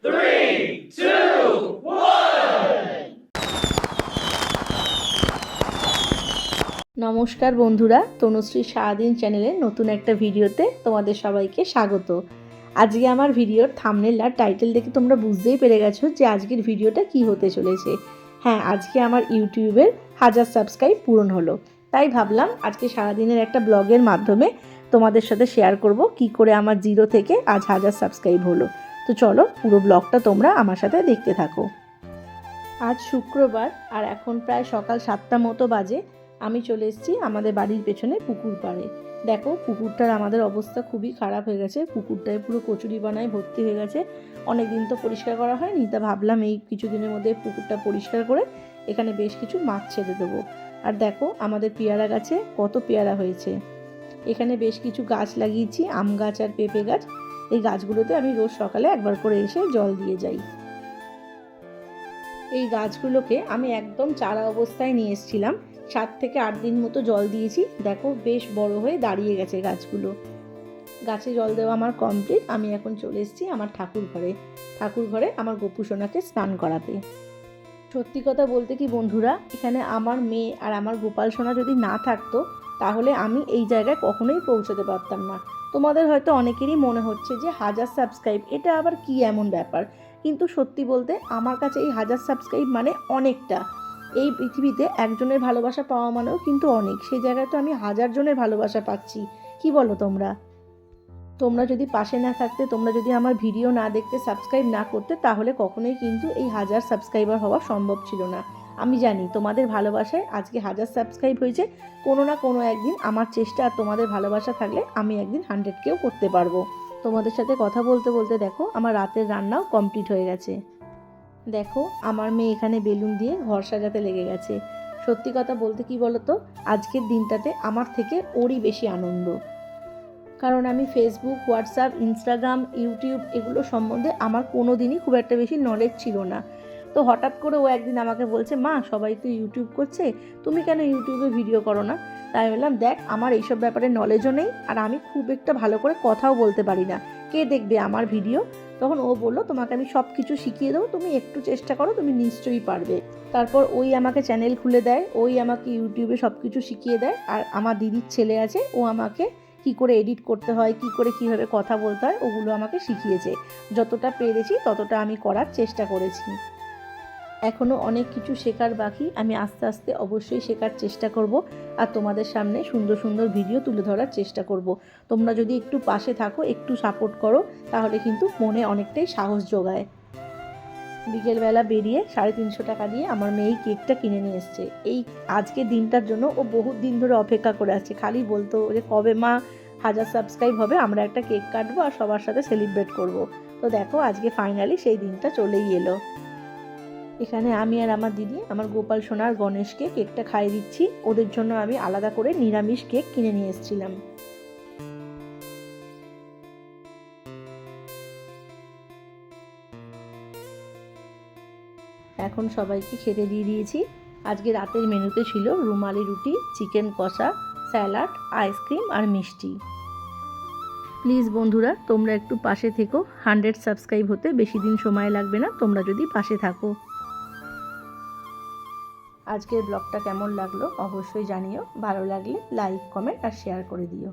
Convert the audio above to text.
3, 2, 1. নমস্কার বন্ধুরা, তনুশ্রী সারাদিন চ্যানেলের নতুন একটা ভিডিওতে তোমাদের সবাইকে স্বাগত। আজকে আমার ভিডিওর থাম্বনেল আর টাইটেল দেখে তোমরা বুঝতেই পেরে গেছো যে আজকের ভিডিওটা কি হতে চলেছে। হ্যাঁ, আজকে আমার ইউটিউবের 1000 সাবস্ক্রাইব পূরণ হলো, তাই ভাবলাম আজকে সারাদিনের একটা ব্লগের মাধ্যমে তোমাদের সাথে শেয়ার করব কি করে আমার 0 থেকে আজ 1000 সাবস্ক্রাইব হলো। তো চলো পুরো ব্লগটা তোমরা আমার সাথে দেখতে থাকো। আজ শুক্রবার আর এখন প্রায় সকাল 7টা মতো বাজে। আমি চলে এসেছি আমাদের বাড়ির পেছনে পুকুর পাড়ে। দেখো পুকুরটার আমাদের অবস্থা খুবই খারাপ হয়ে গেছে, পুকুরটায় পুরো কচুরি বানায় ভর্তি হয়ে গেছে। অনেক দিন তো পরিষ্কার করা হয়নি, তা ভাবলাম এই কিছুদিনের মধ্যে পুকুরটা পরিষ্কার করে এখানে বেশ কিছু মাছ ছেড়ে দেবো। আর দেখো আমাদের পেয়ারা গাছে কত পেয়ারা হয়েছে। এখানে বেশ কিছু গাছ লাগিয়েছি, আম গাছ আর পেঁপে গাছ। এই গাছগুলোতে আমি রোজ সকালে একবার করে এসে জল দিয়ে যাই। এই গাছগুলোকে আমি একদম চারা অবস্থায় নিয়ে এসেছিলাম, 7 থেকে 8 দিন মতো জল দিয়েছি। দেখো বেশ বড় হয়ে দাঁড়িয়ে গেছে গাছগুলো। গাছে জল দেওয়া আমার কমপ্লিট। আমি এখন চলে এসেছি আমার ঠাকুর ঘরে আমার গপু সোনাকে স্নান করাতে। সত্যি কথা বলতে কি বন্ধুরা, এখানে আমার মেয়ে আর আমার গোপাল সোনা যদি না থাকতো তাহলে আমি এই জায়গায় কখনোই পৌঁছতে পারতাম না। তোমাদের হয়তো অনেকেরই মনে হচ্ছে যে 1000 সাবস্ক্রাইব এটা আবার কি এমন ব্যাপার, কিন্তু সত্যি বলতে আমার কাছে এই 1000 সাবস্ক্রাইব মানে অনেকটা। এই পৃথিবীতে একজনের ভালোবাসা পাওয়া মানেও কিন্তু অনেক, সেই জায়গায় তো আমি 1000 জনের ভালোবাসা পাচ্ছি। কি বলো তোমরা? তোমরা যদি পাশে না থাকতে, তোমরা যদি আমার ভিডিও না দেখতে, সাবস্ক্রাইব না করতে, তাহলে কখনোই কিন্তু এই 1000 সাবস্ক্রাইবার হওয়া সম্ভব ছিল না। আমি জানি তোমাদের ভালোবাসায় আজকে 1000 সাবস্ক্রাইব হয়েছে। কোনো না কোনো একদিন আমার চেষ্টা আর তোমাদের ভালোবাসা থাকলে আমি একদিন 100কেও করতে পারবো। তোমাদের সাথে কথা বলতে বলতে দেখো আমার রাতের রান্নাও কমপ্লিট হয়ে গেছে। দেখো আমার মেয়ে এখানে বেলুন দিয়ে ঘর সাজাতে লেগে গেছে। সত্যি কথা বলতে কি বলতো, আজকের দিনটাতে আমার থেকে ওরই বেশি আনন্দ। কারণ আমি ফেসবুক, হোয়াটসঅ্যাপ, ইনস্টাগ্রাম, ইউটিউব এগুলো সম্বন্ধে আমার কোনো দিনই খুব একটা বেশি নলেজ ছিল না। তো হঠাৎ করে ও একদিন আমাকে বলছে, মা সবাই তো ইউটিউব করছে, তুমি কেন ইউটিউবে ভিডিও করো না? তাই বললাম, দেখ আমার এইসব ব্যাপারে নলেজও নেই আর আমি খুব একটা ভালো করে কথাও বলতে পারি না, কে দেখবে আমার ভিডিও? তখন ও বললো, তোমাকে আমি সব কিছু শিখিয়ে দেবো, তুমি একটু চেষ্টা করো, তুমি নিশ্চয়ই পারবে। তারপর ওই আমাকে চ্যানেল খুলে দেয়, ওই আমাকে ইউটিউবে সব কিছু শিখিয়ে দেয়। আর আমার দিদির ছেলে আছে, ও আমাকে কি করে এডিট করতে হয়, কি করে কিভাবে কথা বলতে হয় ওগুলো আমাকে শিখিয়েছে। যতটা পেরেছি ততটা আমি করার চেষ্টা করেছি। এখনও অনেক কিছু শেখার বাকি, আমি আস্তে আস্তে অবশ্যই শেখার চেষ্টা করব আর তোমাদের সামনে সুন্দর সুন্দর ভিডিও তুলে ধরার চেষ্টা করব। তোমরা যদি একটু পাশে থাকো, একটু সাপোর্ট করো, তাহলে কিন্তু মনে অনেকটাই সাহস যোগায়। বিকেলবেলা বেরিয়ে 350 টাকা দিয়ে আমার মেয়ে কেকটা কিনে নিয়ে এসছে। এই আজকের দিনটার জন্য ও বহুত দিন ধরে অপেক্ষা করে আছে, খালি বলতো যে কবে মা 1000 সাবস্ক্রাইব হবে, আমরা একটা কেক কাটবো আর সবার সাথে সেলিব্রেট করব। তো দেখো আজকে ফাইনালি সেই দিনটা চলেই এলো। এখানে আমি আর আমার দিদি আমার গোপাল সোনার গণেশকে কেকটা খাইয়ে দিচ্ছি। ওদের জন্য আমি আলাদা করে নিরামিষ কেক কিনে নিয়ে এসেছিলাম। এখন সবাইকে খেতে দিয়ে দিয়েছি। আজকে রাতের মেনুতে ছিল রুমালি রুটি, চিকেন কষা, স্যালাড, আইসক্রিম আর মিষ্টি। প্লিজ বন্ধুরা তোমরা একটু পাশে থেকো, 100 সাবস্ক্রাইব হতে বেশি দিন সময় লাগবে না, তোমরা যদি পাশে থাকো। আজকের ব্লগটা কেমন লাগলো অবশ্যই জানিও, ভালো লাগলে লাইক, কমেন্ট আর শেয়ার করে দিও।